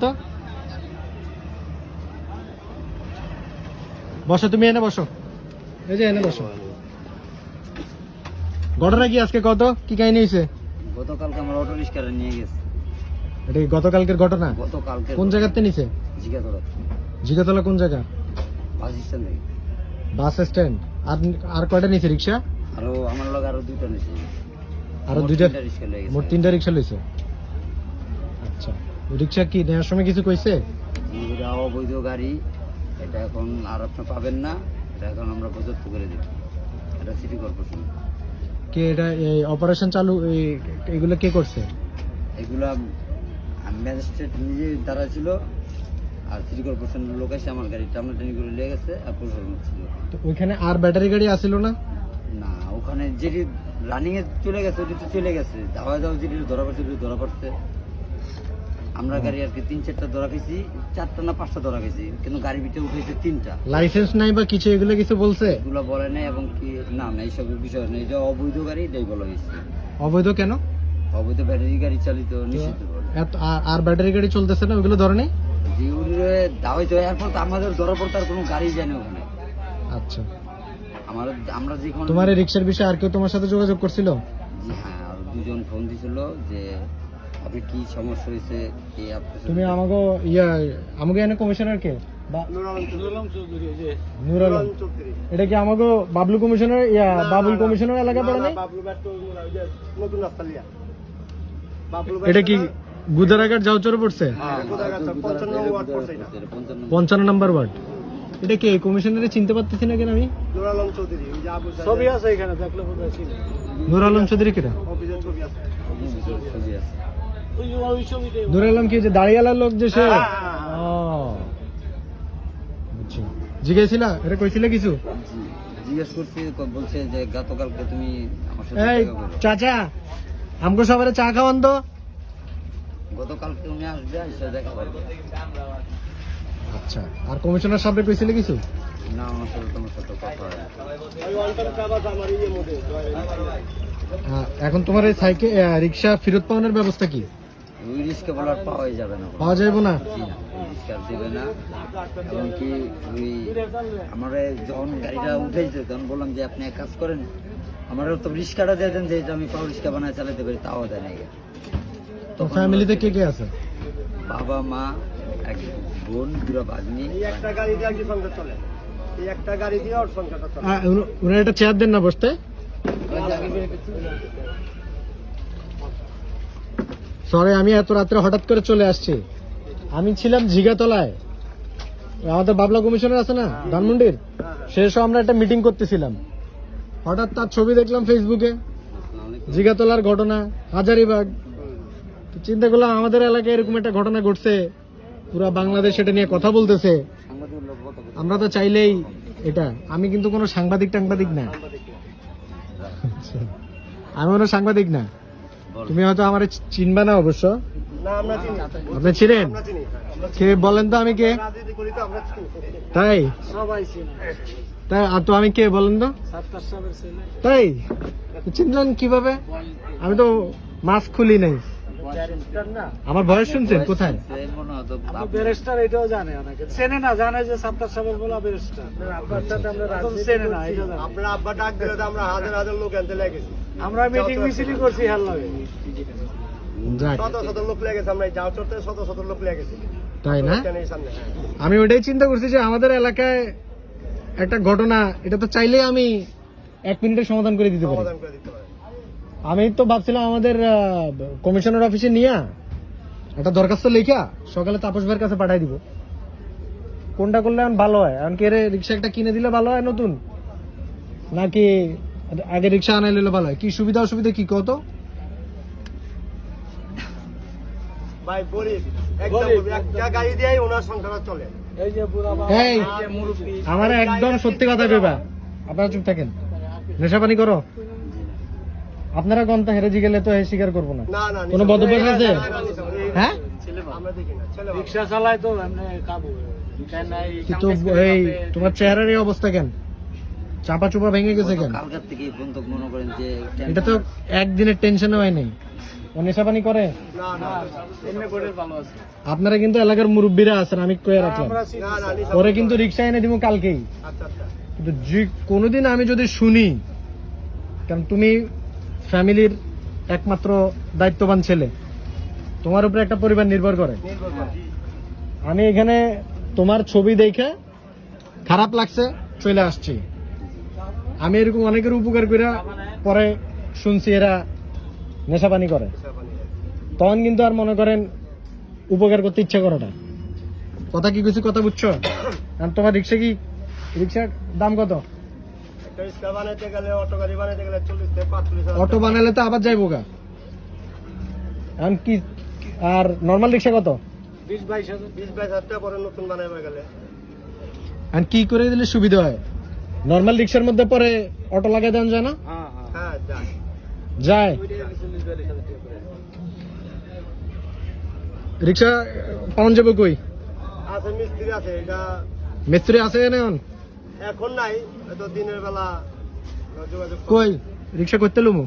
তো বসো, তুমি এনে বসো, এই যে এনে বসো। ঘটনা কি আজকে কত কি কাহিনী হয়েছে? গতকালকে আমার অটো রিক্সাটা নিয়ে গেছে। এটা কি গতকালকের ঘটনা? গতকালকে কোন জায়গাতে নিছে? জিগাতলা। জিগাতলা কোন জায়গা? বাস স্ট্যান্ড থেকে। Bus stand. আর কয়টা নিছে রিক্সা? আরো আমার লগে আরো দুইটা নিছে। আরো দুইটা রিক্সা লেগেছে। মোট 3টা রিক্সা লইছে। আচ্ছা, রিক্সা কি নেওয়ার সময় কিছু কইছে? এটা অবৈধ গাড়ি, এটা এখন আর আপনি পাবেন না, এটা এখন আমরা প্রযুক্ত করে দিব। এটা সিটি কর্পোরেশন। কে এটা এই অপারেশন চালু এগুলো কে করছে? এগুলা ম্যাজিস্ট্রেট নিজে দ্বারা ছিল, আর সিটি কর্পোরেশনের লোক এসে আমার গাড়ি টানাটানি করে নিয়ে গেছে। আর প্রশাসন ছিল তো ওইখানে আর ব্যাটারি গাড়ি আসিল না? না, ওখানে যেটি রানিং এ চলে গেছে ওটি তো চলে গেছে। দাওয়া যেটি ধরা পড়ছে ওটি ধরা পড়ছে। আমরা গাড়ি আর কি 3-4টা ধরা খেয়েছি, 4টা না 5টা ধরা খেয়েছি, কিন্তু গাড়ি ভিতরে উঠেছে 3টা। লাইসেন্স নাই বা কিছু এগুলো কিছু বলছে? এগুলো বলে নাই, এবং কি না এইসব বিষয় নেই। এটা অবৈধ গাড়ি, এটাই বলা হয়েছে। অবৈধ কেন? অবৈধ ব্যাটারি গাড়ি চালিত নিষিদ্ধ বলে। আর ব্যাটারি গাড়ি চলতেছে না, ওগুলো ধরে নেই? যেগুলো দাওয়াই তো এরপর তো আমাদের ধরা পড়তে আর কোনো গাড়ি যায় না ওখানে। আচ্ছা, আমরা যেখানে তোমার এই রিক্সার বিষয়ে আর কেউ তোমার সাথে যোগাযোগ করছিল? জি হ্যাঁ, আর দুজন ফোন দিছিল যে আপনি কি সমস্যা হয়েছে, কি আপনার তুমি আমাকে এনে কমিশনার কে? নূর আলম। এটা কি আমাকে বাবলু কমিশনার বাবুল কমিশনার এলাকা পড়ে নাই? এটা কি গুদারাঘাট যাওচরে পড়ছে? 55 নম্বর ওয়ার্ড। এটা কে কমিশনারে চিনতে পারতেছি না কেন আমি? নূর আলম চৌধুরী, ছবি আছে এখানে, দেখলে বোধহয় ছিল। নূর আলম চৌধুরী কেটা? অফিসের ছবি আছে। ছবি আছে। ওই ছবিটাই। নূর আলম কি যে দাঁড়িয়ালার লোক যে সে? ও আচ্ছা, জিজ্ঞাসিলা এটা কইছিল কিছু? জিজ্ঞেস করছি, বলছে যে গতকালকে তুমি আমার সাথে এই দেখা করো। চাচা, আমগো সবারে চা খাওয়ান তো। গতকালকে উনি আসবে, এসে দেখা করবে। আচ্ছা, আর কমিশনার সাহেব কইছিল কিছু? না, আমার সাথে তোমার সাথে কথা হয়। ওই ওয়ান্টার কাবাজ আমার ইয়ে মধ্যে। এখন তোমার এই সাইকেল রিক্সা ফেরত পাওয়ানোর ব্যবস্থা কি? ওই রিস্কে বলার পাওয়াই যাবে না। পাওয়া যাবে না? জি না, রিস্ক আর দেবে না। এমনকি ওই আমার যখন গাড়িটা উঠেছে তখন বললাম যে আপনি এক কাজ করেন, আমারও তো রিস্কাটা দিয়ে দেন, যে এটা আমি পাও রিস্কা বানায় চালাতে পারি, তাও দেয় না। তো ফ্যামিলিতে কে কে আছে? বাবা, মা, এক বোন, দুটো ভাগ্নি। এই একটা গাড়ি দিয়ে কি সংসার চলে? এই একটা গাড়ি দিয়ে ওর সংসারটা চলে। ওনার একটা চেয়ার দেন না বসতে। সরি, আমি এত রাত্রে হঠাৎ করে চলে আসছি। আমি ছিলাম ঝিগাতলায়, আমাদের বাবলা কমিশনার আছে না ধানমন্ডির, শেষ আমরা একটা মিটিং করতেছিলাম। হঠাৎ তার ছবি দেখলাম ফেসবুকে, ঝিগাতলার ঘটনা, হাজারিবাগ। তো চিন্তা করলাম আমাদের এলাকায় এরকম একটা ঘটনা ঘটছে, পুরা বাংলাদেশ এটা নিয়ে কথা বলতেছে। আমরা তো চাইলেই এটা, আমি কিন্তু কোনো সাংবাদিক না, আমি কোনো সাংবাদিক না। তুমি হয়তো আমার চিনবা না অবশ্য। না, আমরা চিনি। আপনি ছিলেন? আমরা চিনি। কে বলেন তো, আমি কে? রাজনীতি করি তো আমরা চিনি। তাই সবাই চিনি। তাই আর তো আমি কে বলেন তো? সাত্তার সাহেবের ছেলে। তাই চিনলেন কিভাবে? আমি তো মাস্ক খুলি নাই। না, আমার বয়স শুনছেন কোথায়? মনে হতো ব্যারিস্টার এটাও জানে অনেকে। চেনে না, জানে যে সাত্তার সাহেবের বলা ব্যারিস্টার। আব্বার সাথে আমরা রাজনীতি চেনে না, এটা জানে। আমরা আব্বা ডাক দিলে তো আমরা হাজার হাজার লোক আনতে লেগেছি। আমরা মিটিং মিছিল করছি হাল লাগে। যাক, শত লোক লেগেছে, আমরা যাও চড়তে শত লোক লেগেছি। তাই না? সামনে আমি ওটাই চিন্তা করছি যে আমাদের এলাকায় একটা ঘটনা, এটা তো চাইলেই আমি 1 মিনিটে সমাধান করে দিতে পারি। সমাধান করে দিতে পারে। আমি তো ভাবছিলাম আমাদের কমিশনার অফিসে নিয়ে একটা দরখাস্ত লেখা সকালে তাপস ভাইয়ের কাছে পাঠাই দিব। কোনটা করলে এখন ভালো হয়? এখন কে রিক্সা একটা কিনে দিলে ভালো হয় নতুন, নাকি আগে রিক্সা আনাই নিলে ভালো হয়? কি সুবিধা অসুবিধা কি কত? ভাই গরিব, একদম একটা গাড়ি দিয়েই ওনার সংসার চলে। এই যে বুড়া বাবা, এই আমার একদম সত্যি কথা কইবা, আপনারা চুপ থাকেন। নেশা পানি করো? আপনারা গন্তা হেরেজি গেলে তো স্বীকার করবো না। না না, কোনো বদভ্যাস আছে? হ্যাঁ, আমরা দেখি না। রিকশা চালায় তো এমনি কাবু। কিন্তু এই তোমার চেহারার এই অবস্থা কেন? চাপা চুপা ভেঙে গেছে কেন? কালকার থেকে বন্ধু মনে করেন যে এটা তো একদিনের টেনশনে হয় নাই, ও নেশা পানি করে? না না এমনি করে ভালো আছে আপনারা কিন্তু এলাকার মুরব্বীরা আছেন, আমি কয়ে রাখলাম। আমরা ওরে কিন্তু রিক্সা এনে দিব কালকেই। আচ্ছা আচ্ছা কিন্তু কোনোদিন আমি যদি শুনি, কারণ তুমি ফ্যামিলির একমাত্র দায়িত্ববান ছেলে, তোমার উপরে একটা পরিবার নির্ভর করে। নির্ভর করে আমি এখানে তোমার ছবি দেখে খারাপ লাগছে চলে আসছি। আমি এরকম অনেকের উপকার করে পরে শুনছি এরা নেশাপানি করে, তখন কিন্তু আর মনে করেন উপকার করতে ইচ্ছা করে না। কথা কি কিছু কথা বুঝছো? আর তোমার রিক্সার দাম কত? একটা রিক্সা বানাইতে গেলে অটো গাড়ি বানাইতে গেলে 40 থেকে 45 অটো বানালে তো আবার যাইবো গা। এখন কি আর নর্মাল রিক্সা কত? 20-22 টাকা পরে নতুন বানাইবে গেলে আর কি করে দিলে সুবিধা হয়? নর্মাল রিক্সার মধ্যে পরে অটো লাগাই দেওয়া যায় না? হ্যাঁ যায় যায়। রিক্সা পাওয়া যাবে কই? আছে মিস্ত্রি আছে এটা মিস্ত্রি আছে না এখন নাই, হয়তো দিনের বেলা যোগাযোগ করব। কই রিক্সা করতে লুমু?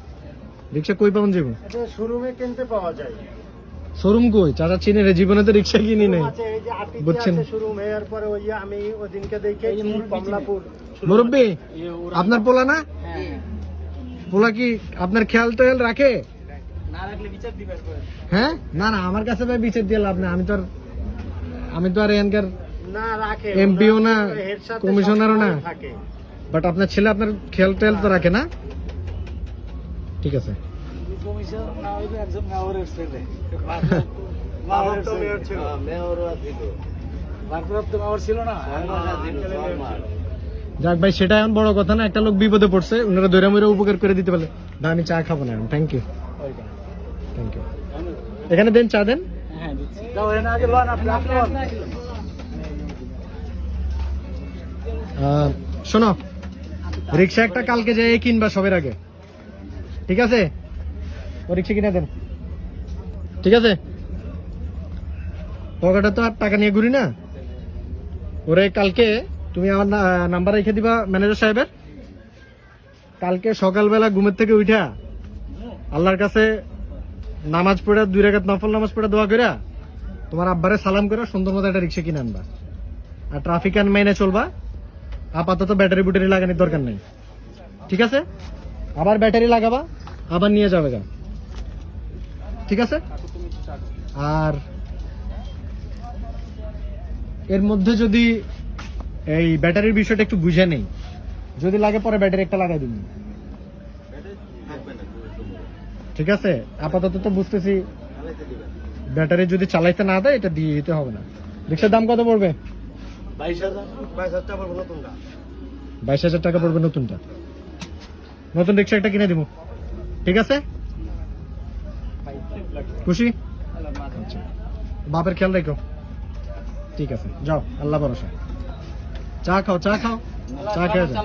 রিক্সা কই পাওয়া যাবো? এটা শোরুমে কিনতে পাওয়া যায়। শোরুম কই? চাচা চিনে রে, জীবনে তো রিক্সা কিনি নাই। আছে এই যে আটিতে বুঝছেন? আছে শোরুম, এর পরে ওই যে আমি ওদিনকে দেখেছি কমলাপুর মুরব্বী আপনার পোলা না? পোলা কি আপনার খেয়াল টেয়াল রাখে? না রাখলে বিচার দিবেন। হ্যাঁ, না না, আমার কাছে ভাই বিচার দিয়ে লাভ নেই। আমি তো আর এখানকার না রাখে, এমপিও না, এর সাথে কমিশনারও না। সবসময় থাকে। বাট আপনার ছেলে আপনার খেয়াল টেয়াল তো রাখে না? ঠিক আছে। কমিশনার না হইলে একজন মেয়রের ছেলে। মেয়রের তো মেয়র ছিল। মেয়রও ছিল। ভারপ্রাপ্ত মেয়র ছিল না? যাক ভাই, সেটা এখন বড় কথা না। একটা লোক বিপদে পড়ছে, ওনারা দৈরা মইরা উপকার করে দিতে পারলে। ভাই আমি চা খাবো না, থ্যাংক ইউ। Thank you. এখানে দেন, চা দেন। হ্যাঁ দিচ্ছি। দাও এনে আগে লন আপনি লন। শোনো, রিক্সা একটা কালকে যাই কিনবা সবের আগে, ঠিক আছে? ও রিক্সা কিনে দেন, ঠিক আছে? পকেটে তো আর টাকা নিয়ে ঘুরি না। ওরে কালকে তুমি আমার নাম্বার রেখে দিবা ম্যানেজার সাহেবের। কালকে সকালবেলা ঘুমের থেকে উঠা আল্লাহর কাছে নামাজ পড়ে 2 রাকাত নফল নামাজ পড়ে দোয়া করে তোমার আব্বারে সালাম করে সুন্দর মতো একটা রিক্সা কিনে আনবা। আর ট্রাফিক আইন মেনে চলবা। আপাতত ব্যাটারি বুটারি লাগানোর দরকার নেই, ঠিক আছে? আবার ব্যাটারি লাগাবা, আবার নিয়ে যাবে গা, ঠিক আছে? আর এর মধ্যে যদি এই ব্যাটারির বিষয়টা একটু বুঝে নেই, যদি লাগে পরে ব্যাটারি একটা লাগাই দিন, ঠিক আছে? আপাতত তো বুঝতেছি ব্যাটারি যদি চালাইতে না দেয় এটা দিয়ে দিতে হবে না। রিক্সার দাম কত পড়বে? 22,000 টাকা পড়বে নতুনটা। 22,000 টাকা পড়বে নতুনটা। নতুন রিক্সা একটা কিনে দিব, ঠিক আছে? খুশি? আচ্ছা, বাপের খেয়াল রেখো, ঠিক আছে? যাও, আল্লাহ ভরসা। চা খাও, চা খেয়ে যাও।